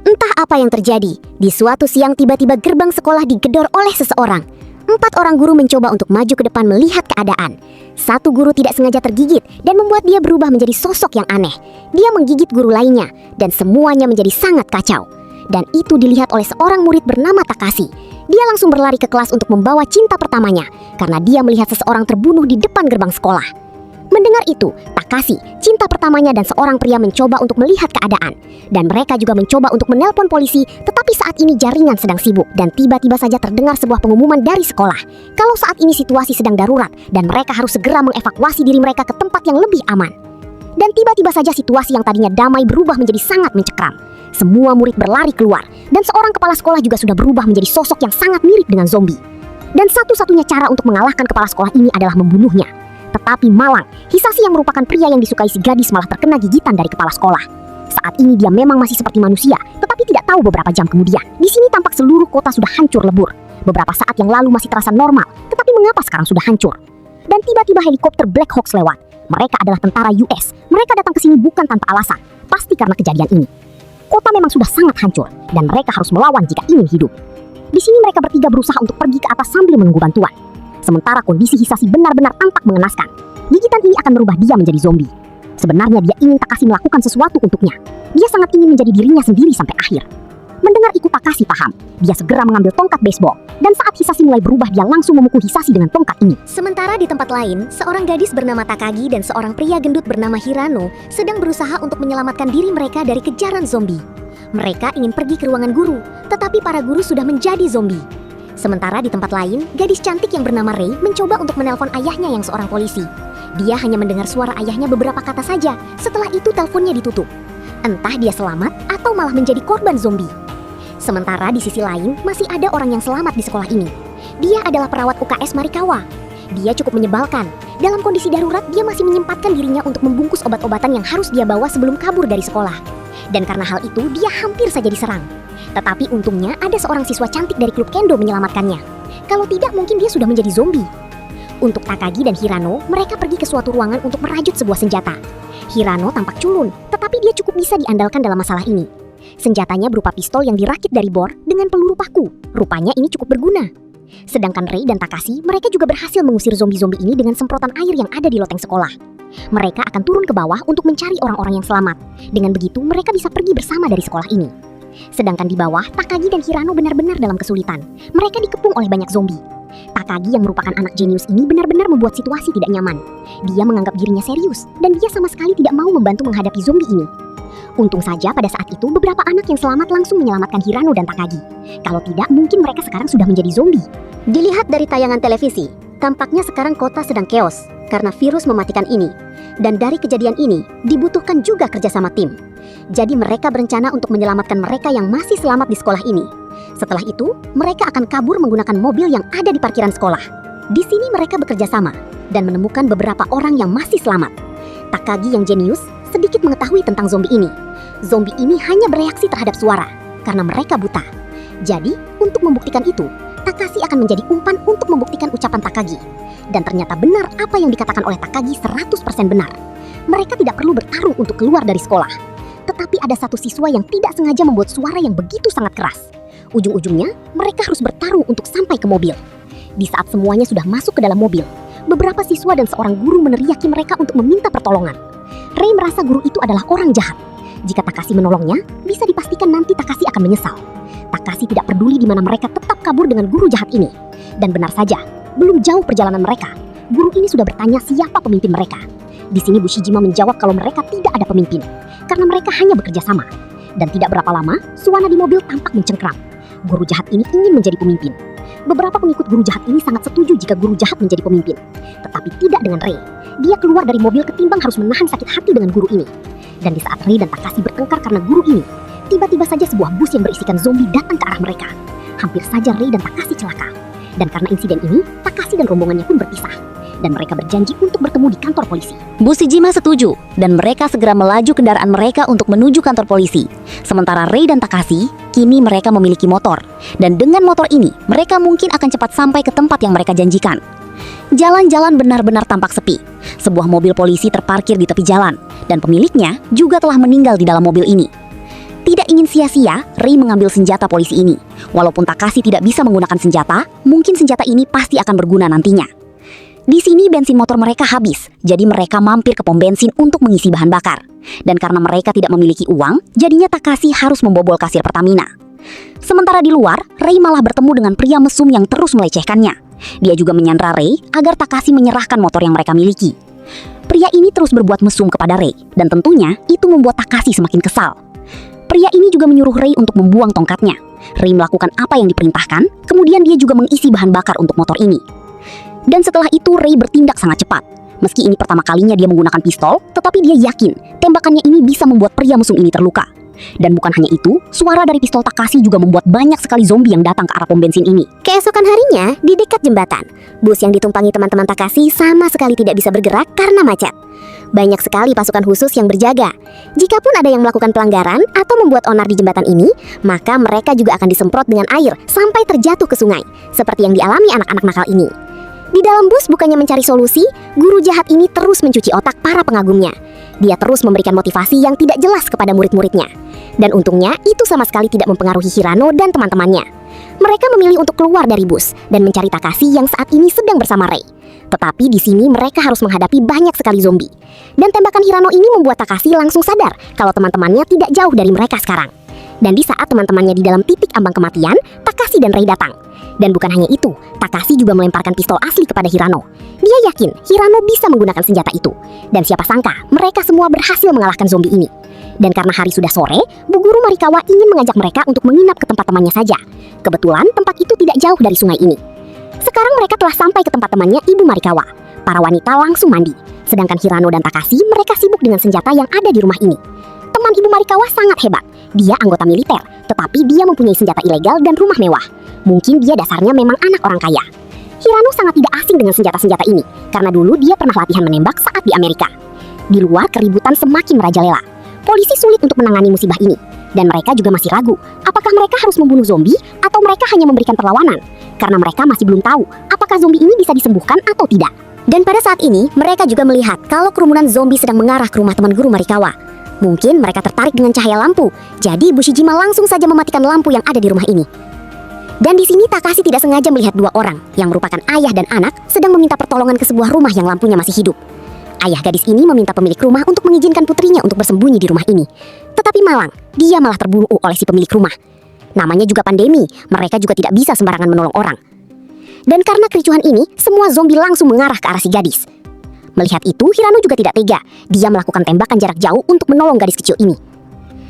Entah apa yang terjadi, di suatu siang tiba-tiba gerbang sekolah digedor oleh seseorang. 4 orang guru mencoba untuk maju ke depan melihat keadaan. Satu guru tidak sengaja tergigit dan membuat dia berubah menjadi sosok yang aneh. Dia menggigit guru lainnya dan semuanya menjadi sangat kacau. Dan itu dilihat oleh seorang murid bernama Takashi. Dia langsung berlari ke kelas untuk membawa cinta pertamanya karena dia melihat seseorang terbunuh di depan gerbang sekolah. Mendengar itu, Takashi, cinta pertamanya dan seorang pria mencoba untuk melihat keadaan. Dan mereka juga mencoba untuk menelpon polisi, tetapi saat ini jaringan sedang sibuk. Dan tiba-tiba saja terdengar sebuah pengumuman dari sekolah. Kalau saat ini situasi sedang darurat, dan mereka harus segera mengevakuasi diri mereka ke tempat yang lebih aman. Dan tiba-tiba saja situasi yang tadinya damai berubah menjadi sangat mencekram. Semua murid berlari keluar, dan seorang kepala sekolah juga sudah berubah menjadi sosok yang sangat mirip dengan zombie. Dan satu-satunya cara untuk mengalahkan kepala sekolah ini adalah membunuhnya. Tetapi malang, Hisashi yang merupakan pria yang disukai si gadis malah terkena gigitan dari kepala sekolah. Saat ini dia memang masih seperti manusia, tetapi tidak tahu beberapa jam kemudian. Di sini tampak seluruh kota sudah hancur lebur. Beberapa saat yang lalu masih terasa normal, tetapi mengapa sekarang sudah hancur? Dan tiba-tiba helikopter Black Hawks lewat. Mereka adalah tentara US. Mereka datang ke sini bukan tanpa alasan, pasti karena kejadian ini. Kota memang sudah sangat hancur, dan mereka harus melawan jika ingin hidup. Di sini mereka bertiga berusaha untuk pergi ke atas sambil menunggu bantuan. Sementara kondisi Hisashi benar-benar tampak mengenaskan. Gigitan ini akan merubah dia menjadi zombie. Sebenarnya dia ingin Takashi melakukan sesuatu untuknya. Dia sangat ingin menjadi dirinya sendiri sampai akhir. Mendengar itu Takashi paham. Dia segera mengambil tongkat baseball. Dan saat Hisashi mulai berubah, dia langsung memukul Hisashi dengan tongkat ini. Sementara di tempat lain, seorang gadis bernama Takagi dan seorang pria gendut bernama Hirano sedang berusaha untuk menyelamatkan diri mereka dari kejaran zombie. Mereka ingin pergi ke ruangan guru, tetapi para guru sudah menjadi zombie. Sementara di tempat lain, gadis cantik yang bernama Rei mencoba untuk menelpon ayahnya yang seorang polisi. Dia hanya mendengar suara ayahnya beberapa kata saja, setelah itu teleponnya ditutup. Entah dia selamat atau malah menjadi korban zombie. Sementara di sisi lain, masih ada orang yang selamat di sekolah ini. Dia adalah perawat UKS Marikawa. Dia cukup menyebalkan. Dalam kondisi darurat, dia masih menyempatkan dirinya untuk membungkus obat-obatan yang harus dia bawa sebelum kabur dari sekolah. Dan karena hal itu, dia hampir saja diserang. Tetapi untungnya ada seorang siswa cantik dari klub kendo menyelamatkannya. Kalau tidak mungkin dia sudah menjadi zombie. Untuk Takagi dan Hirano, mereka pergi ke suatu ruangan untuk merajut sebuah senjata. Hirano tampak culun, tetapi dia cukup bisa diandalkan dalam masalah ini. Senjatanya berupa pistol yang dirakit dari bor dengan peluru paku. Rupanya ini cukup berguna. Sedangkan Rei dan Takashi, mereka juga berhasil mengusir zombie-zombie ini dengan semprotan air yang ada di loteng sekolah. Mereka akan turun ke bawah untuk mencari orang-orang yang selamat. Dengan begitu, mereka bisa pergi bersama dari sekolah ini. Sedangkan di bawah, Takagi dan Hirano benar-benar dalam kesulitan. Mereka dikepung oleh banyak zombie. Takagi yang merupakan anak jenius ini benar-benar membuat situasi tidak nyaman. Dia menganggap dirinya serius, dan dia sama sekali tidak mau membantu menghadapi zombie ini. Untung saja pada saat itu beberapa anak yang selamat langsung menyelamatkan Hirano dan Takagi. Kalau tidak, mungkin mereka sekarang sudah menjadi zombie. Dilihat dari tayangan televisi, tampaknya sekarang kota sedang chaos karena virus mematikan ini. Dan dari kejadian ini, dibutuhkan juga kerjasama tim. Jadi mereka berencana untuk menyelamatkan mereka yang masih selamat di sekolah ini. Setelah itu, mereka akan kabur menggunakan mobil yang ada di parkiran sekolah. Di sini mereka bekerja sama dan menemukan beberapa orang yang masih selamat. Takagi yang jenius sedikit mengetahui tentang zombie ini. Zombie ini hanya bereaksi terhadap suara karena mereka buta. Jadi, untuk membuktikan itu, Takashi akan menjadi umpan untuk membuktikan ucapan Takagi. Dan ternyata benar apa yang dikatakan oleh Takagi 100% benar. Mereka tidak perlu bertarung untuk keluar dari sekolah. Tetapi ada satu siswa yang tidak sengaja membuat suara yang begitu sangat keras. Ujung-ujungnya, mereka harus bertarung untuk sampai ke mobil. Di saat semuanya sudah masuk ke dalam mobil, beberapa siswa dan seorang guru meneriaki mereka untuk meminta pertolongan. Rei merasa guru itu adalah orang jahat. Jika Takashi menolongnya, bisa dipastikan nanti Takashi akan menyesal. Takashi tidak peduli di mana mereka tetap kabur dengan guru jahat ini. Dan benar saja, belum jauh perjalanan mereka, guru ini sudah bertanya siapa pemimpin mereka. Di sini Bushijima menjawab kalau mereka tidak ada pemimpin, karena mereka hanya bekerja sama. Dan tidak berapa lama, suara di mobil tampak mencengkram. Guru jahat ini ingin menjadi pemimpin. Beberapa pengikut guru jahat ini sangat setuju jika guru jahat menjadi pemimpin. Tetapi tidak dengan Rei. Dia keluar dari mobil ketimbang harus menahan sakit hati dengan guru ini. Dan di saat Rei dan Takashi bertengkar karena guru ini, tiba-tiba saja sebuah bus yang berisikan zombie datang ke arah mereka. Hampir saja Rei dan Takashi celaka. Dan karena insiden ini, Takashi dan rombongannya pun berpisah. Dan mereka berjanji untuk bertemu di kantor polisi. Bushijima setuju, dan mereka segera melaju kendaraan mereka untuk menuju kantor polisi. Sementara Rei dan Takashi, kini mereka memiliki motor. Dan dengan motor ini, mereka mungkin akan cepat sampai ke tempat yang mereka janjikan. Jalan-jalan benar-benar tampak sepi. Sebuah mobil polisi terparkir di tepi jalan. dan pemiliknya juga telah meninggal di dalam mobil ini. Tidak ingin sia-sia, Rei mengambil senjata polisi ini. Walaupun Takashi tidak bisa menggunakan senjata, mungkin senjata ini pasti akan berguna nantinya. Di sini bensin motor mereka habis, jadi mereka mampir ke pom bensin untuk mengisi bahan bakar. Dan karena mereka tidak memiliki uang, jadinya Takashi harus membobol kasir Pertamina. Sementara di luar, Rei malah bertemu dengan pria mesum yang terus melecehkannya. Dia juga menyandra Rei agar Takashi menyerahkan motor yang mereka miliki. Pria ini terus berbuat mesum kepada Rei, dan tentunya itu membuat Takashi semakin kesal. Pria ini juga menyuruh Rei untuk membuang tongkatnya. Rei melakukan apa yang diperintahkan, kemudian dia juga mengisi bahan bakar untuk motor ini. Dan setelah itu Rei bertindak sangat cepat. Meski ini pertama kalinya dia menggunakan pistol, tetapi dia yakin tembakannya ini bisa membuat pria mesum ini terluka. Dan bukan hanya itu, suara dari pistol Takashi juga membuat banyak sekali zombie yang datang ke arah pom bensin ini. Keesokan harinya, di dekat jembatan, bus yang ditumpangi teman-teman Takashi sama sekali tidak bisa bergerak karena macet. Banyak sekali pasukan khusus yang berjaga. Jikapun ada yang melakukan pelanggaran atau membuat onar di jembatan ini, maka mereka juga akan disemprot dengan air sampai terjatuh ke sungai, seperti yang dialami anak-anak nakal ini. Di dalam bus bukannya mencari solusi, guru jahat ini terus mencuci otak para pengagumnya. Dia terus memberikan motivasi yang tidak jelas kepada murid-muridnya. Dan untungnya itu sama sekali tidak mempengaruhi Hirano dan teman-temannya. Mereka memilih untuk keluar dari bus dan mencari Takashi yang saat ini sedang bersama Rei. Tetapi di sini mereka harus menghadapi banyak sekali zombie. Dan tembakan Hirano ini membuat Takashi langsung sadar kalau teman-temannya tidak jauh dari mereka sekarang. Dan di saat teman-temannya di dalam titik ambang kematian, Takashi dan Rei datang. Dan bukan hanya itu, Takashi juga melemparkan pistol asli kepada Hirano. Dia yakin Hirano bisa menggunakan senjata itu. Dan siapa sangka, mereka semua berhasil mengalahkan zombie ini. Dan karena hari sudah sore, Bu Guru Marikawa ingin mengajak mereka untuk menginap ke tempat temannya saja. Kebetulan tempat itu tidak jauh dari sungai ini. Sekarang mereka telah sampai ke tempat temannya Ibu Marikawa. Para wanita langsung mandi. Sedangkan Hirano dan Takashi mereka sibuk dengan senjata yang ada di rumah ini. Teman Ibu Marikawa sangat hebat. Dia anggota militer, tetapi dia mempunyai senjata ilegal dan rumah mewah. Mungkin dia dasarnya memang anak orang kaya. Hirano sangat tidak asing dengan senjata-senjata ini, karena dulu dia pernah latihan menembak saat di Amerika. Di luar, keributan semakin merajalela. Polisi sulit untuk menangani musibah ini. Dan mereka juga masih ragu, apakah mereka harus membunuh zombie atau mereka hanya memberikan perlawanan. Karena mereka masih belum tahu apakah zombie ini bisa disembuhkan atau tidak. Dan pada saat ini, mereka juga melihat kalau kerumunan zombie sedang mengarah ke rumah teman guru Marikawa. Mungkin mereka tertarik dengan cahaya lampu, jadi Bushijima langsung saja mematikan lampu yang ada di rumah ini. Dan di sini Takashi tidak sengaja melihat dua orang yang merupakan ayah dan anak sedang meminta pertolongan ke sebuah rumah yang lampunya masih hidup. Ayah gadis ini meminta pemilik rumah untuk mengizinkan putrinya untuk bersembunyi di rumah ini. Tetapi malang, dia malah terbunuh oleh si pemilik rumah. Namanya juga pandemi, mereka juga tidak bisa sembarangan menolong orang. Dan karena kericuhan ini, semua zombie langsung mengarah ke arah si gadis. Melihat itu, Hirano juga tidak tega. Dia melakukan tembakan jarak jauh untuk menolong gadis kecil ini.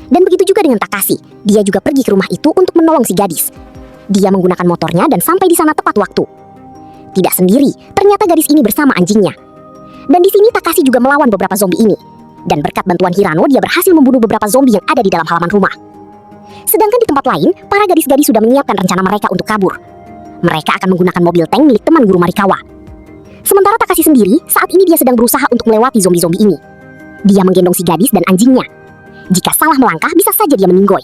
Dan begitu juga dengan Takashi, dia juga pergi ke rumah itu untuk menolong si gadis. Dia menggunakan motornya dan sampai di sana tepat waktu. Tidak sendiri, ternyata gadis ini bersama anjingnya. Dan di sini Takashi juga melawan beberapa zombie ini. Dan berkat bantuan Hirano, dia berhasil membunuh beberapa zombie yang ada di dalam halaman rumah. Sedangkan di tempat lain, para gadis-gadis sudah menyiapkan rencana mereka untuk kabur. Mereka akan menggunakan mobil tank milik teman guru Marikawa. Sementara Takashi sendiri, saat ini dia sedang berusaha untuk melewati zombie-zombie ini. Dia menggendong si gadis dan anjingnya. Jika salah melangkah, bisa saja dia meninggoy.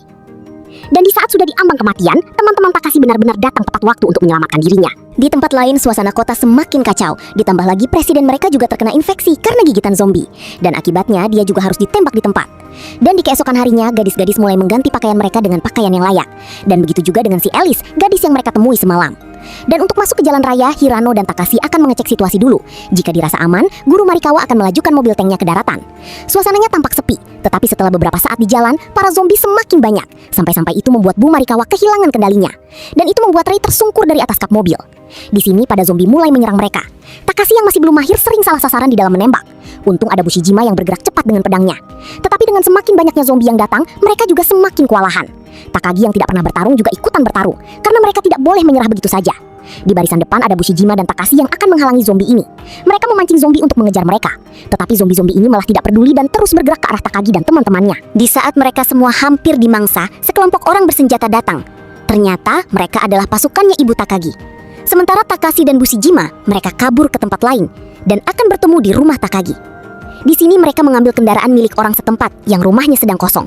Dan di saat sudah di ambang kematian, teman-teman Takashi benar-benar datang tepat waktu untuk menyelamatkan dirinya. Di tempat lain, suasana kota semakin kacau. Ditambah lagi presiden mereka juga terkena infeksi karena gigitan zombie. Dan akibatnya dia juga harus ditembak di tempat. Dan di keesokan harinya, gadis-gadis mulai mengganti pakaian mereka dengan pakaian yang layak. Dan begitu juga dengan si Alice, gadis yang mereka temui semalam. Dan untuk masuk ke jalan raya, Hirano dan Takashi akan mengecek situasi dulu. Jika dirasa aman, guru Marikawa akan melajukan mobil tanknya ke daratan. Suasananya tampak sepi, tetapi setelah beberapa saat di jalan, para zombie semakin banyak. Sampai-sampai itu membuat Bu Marikawa kehilangan kendalinya. Dan itu membuat Rei tersungkur dari atas kap mobil. Di sini pada zombie mulai menyerang mereka. Takashi yang masih belum mahir sering salah sasaran di dalam menembak. Untung ada Bushijima yang bergerak cepat dengan pedangnya. Tetapi dengan semakin banyaknya zombie yang datang, mereka juga semakin kewalahan. Takagi yang tidak pernah bertarung juga ikutan bertarung, karena mereka tidak boleh menyerah begitu saja. Di barisan depan ada Bushijima dan Takashi yang akan menghalangi zombie ini. Mereka memancing zombie untuk mengejar mereka. Tetapi zombie-zombie ini malah tidak peduli dan terus bergerak ke arah Takagi dan teman-temannya. Di saat mereka semua hampir dimangsa, sekelompok orang bersenjata datang. Ternyata mereka adalah pasukannya Ibu Takagi. Sementara Takashi dan Bushijima, mereka kabur ke tempat lain dan akan bertemu di rumah Takagi. Di sini mereka mengambil kendaraan milik orang setempat yang rumahnya sedang kosong.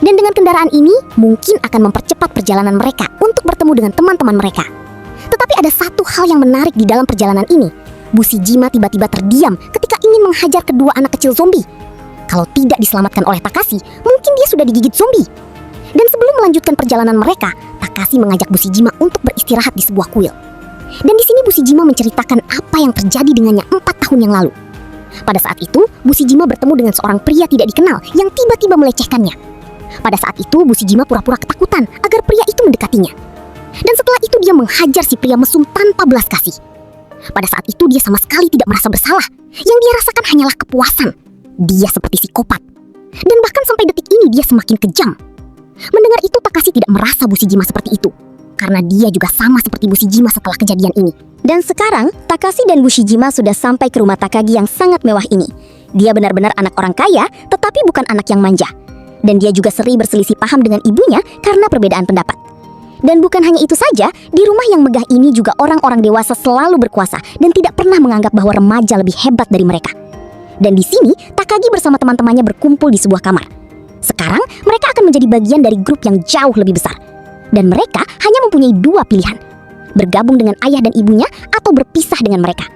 Dan dengan kendaraan ini mungkin akan mempercepat perjalanan mereka untuk bertemu dengan teman-teman mereka. Tetapi ada satu hal yang menarik di dalam perjalanan ini. Bushijima tiba-tiba terdiam ketika ingin menghajar kedua anak kecil zombie. Kalau tidak diselamatkan oleh Takashi, mungkin dia sudah digigit zombie. Dan sebelum melanjutkan perjalanan mereka, Takashi mengajak Bushijima untuk beristirahat di sebuah kuil. Dan di sini Bushijima menceritakan apa yang terjadi dengannya 4 tahun yang lalu. Pada saat itu, Bushijima bertemu dengan seorang pria tidak dikenal yang tiba-tiba melecehkannya. Pada saat itu, Bushijima pura-pura ketakutan agar pria itu mendekatinya. Dan setelah itu dia menghajar si pria mesum tanpa belas kasih. Pada saat itu dia sama sekali tidak merasa bersalah. Yang dia rasakan hanyalah kepuasan. Dia seperti psikopat. Dan bahkan sampai detik ini dia semakin kejam. Mendengar itu Takashi tidak merasa Bushijima seperti itu. Karena dia juga sama seperti Bushijima setelah kejadian ini. Dan sekarang, Takashi dan Bushijima sudah sampai ke rumah Takagi yang sangat mewah ini. Dia benar-benar anak orang kaya, tetapi bukan anak yang manja. Dan dia juga sering berselisih paham dengan ibunya karena perbedaan pendapat. Dan bukan hanya itu saja, di rumah yang megah ini juga orang-orang dewasa selalu berkuasa dan tidak pernah menganggap bahwa remaja lebih hebat dari mereka. Dan di sini, Takagi bersama teman-temannya berkumpul di sebuah kamar. Sekarang, mereka akan menjadi bagian dari grup yang jauh lebih besar. Dan mereka hanya mempunyai 2 pilihan. Bergabung dengan ayah dan ibunya atau berpisah dengan mereka.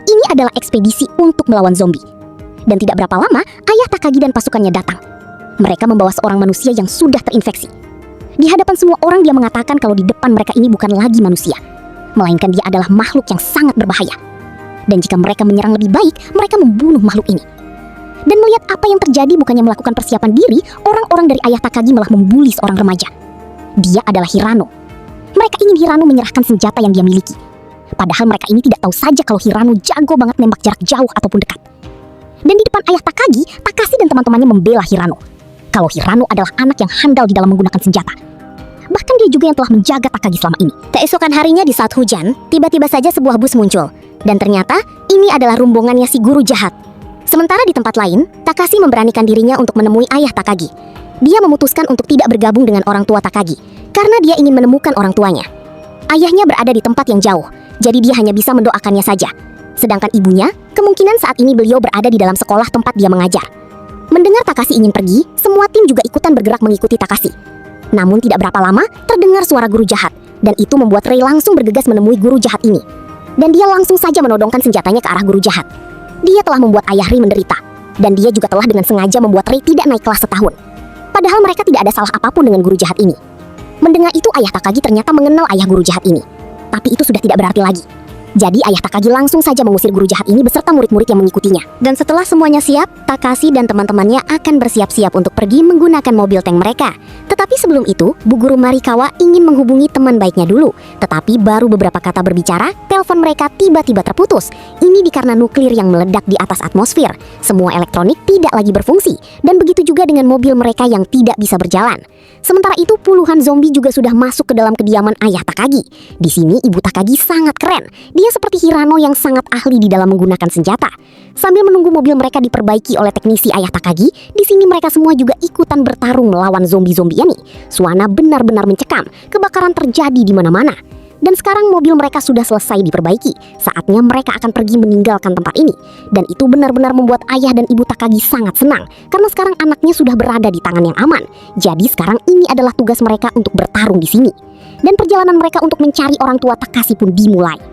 Ini adalah ekspedisi untuk melawan zombie. Dan tidak berapa lama, ayah Takagi dan pasukannya datang. Mereka membawa seorang manusia yang sudah terinfeksi. Di hadapan semua orang dia mengatakan kalau di depan mereka ini bukan lagi manusia, melainkan dia adalah makhluk yang sangat berbahaya. Dan jika mereka menyerang lebih baik, mereka membunuh makhluk ini. Dan melihat apa yang terjadi bukannya melakukan persiapan diri, orang-orang dari ayah Takagi malah membuli seorang remaja. Dia adalah Hirano. Mereka ingin Hirano menyerahkan senjata yang dia miliki. Padahal mereka ini tidak tahu saja kalau Hirano jago banget nembak jarak jauh ataupun dekat. Dan di depan ayah Takagi, Takashi dan teman-temannya membela Hirano. Kalau Hirano adalah anak yang handal di dalam menggunakan senjata. Bahkan dia juga yang telah menjaga Takagi selama ini. Keesokan harinya di saat hujan, tiba-tiba saja sebuah bus muncul. Dan ternyata ini adalah rombongannya si guru jahat. Sementara di tempat lain, Takashi memberanikan dirinya untuk menemui ayah Takagi. Dia memutuskan untuk tidak bergabung dengan orang tua Takagi, karena dia ingin menemukan orang tuanya. Ayahnya berada di tempat yang jauh, jadi dia hanya bisa mendoakannya saja. Sedangkan ibunya, kemungkinan saat ini beliau berada di dalam sekolah tempat dia mengajar. Mendengar Takashi ingin pergi, semua tim juga ikutan bergerak mengikuti Takashi. Namun tidak berapa lama, terdengar suara guru jahat, dan itu membuat Rei langsung bergegas menemui guru jahat ini. Dan dia langsung saja menodongkan senjatanya ke arah guru jahat. Dia telah membuat ayah Rei menderita, dan dia juga telah dengan sengaja membuat Rei tidak naik kelas setahun. Padahal mereka tidak ada salah apapun dengan guru jahat ini. Mendengar itu ayah Takagi ternyata mengenal ayah guru jahat ini. Tapi itu sudah tidak berarti lagi. Jadi ayah Takagi langsung saja mengusir guru jahat ini beserta murid-murid yang mengikutinya. Dan setelah semuanya siap, Takashi dan teman-temannya akan bersiap-siap untuk pergi menggunakan mobil tank mereka. Tetapi sebelum itu, Bu Guru Marikawa ingin menghubungi teman baiknya dulu. Tetapi baru beberapa kata berbicara, telepon mereka tiba-tiba terputus. Ini dikarenakan nuklir yang meledak di atas atmosfer. Semua elektronik tidak lagi berfungsi. Dan begitu juga dengan mobil mereka yang tidak bisa berjalan. Sementara itu puluhan zombie juga sudah masuk ke dalam kediaman ayah Takagi. Di sini ibu Takagi sangat keren. Dia seperti Hirano yang sangat ahli di dalam menggunakan senjata. Sambil menunggu mobil mereka diperbaiki oleh teknisi ayah Takagi, di sini mereka semua juga ikutan bertarung melawan zombie-zombie ini. Suasana benar-benar mencekam. Kebakaran terjadi di mana-mana. Dan sekarang mobil mereka sudah selesai diperbaiki. Saatnya mereka akan pergi meninggalkan tempat ini. Dan itu benar-benar membuat ayah dan ibu Takagi sangat senang. Karena sekarang anaknya sudah berada di tangan yang aman. Jadi sekarang ini adalah tugas mereka untuk bertarung di sini. Dan perjalanan mereka untuk mencari orang tua Takashi pun dimulai.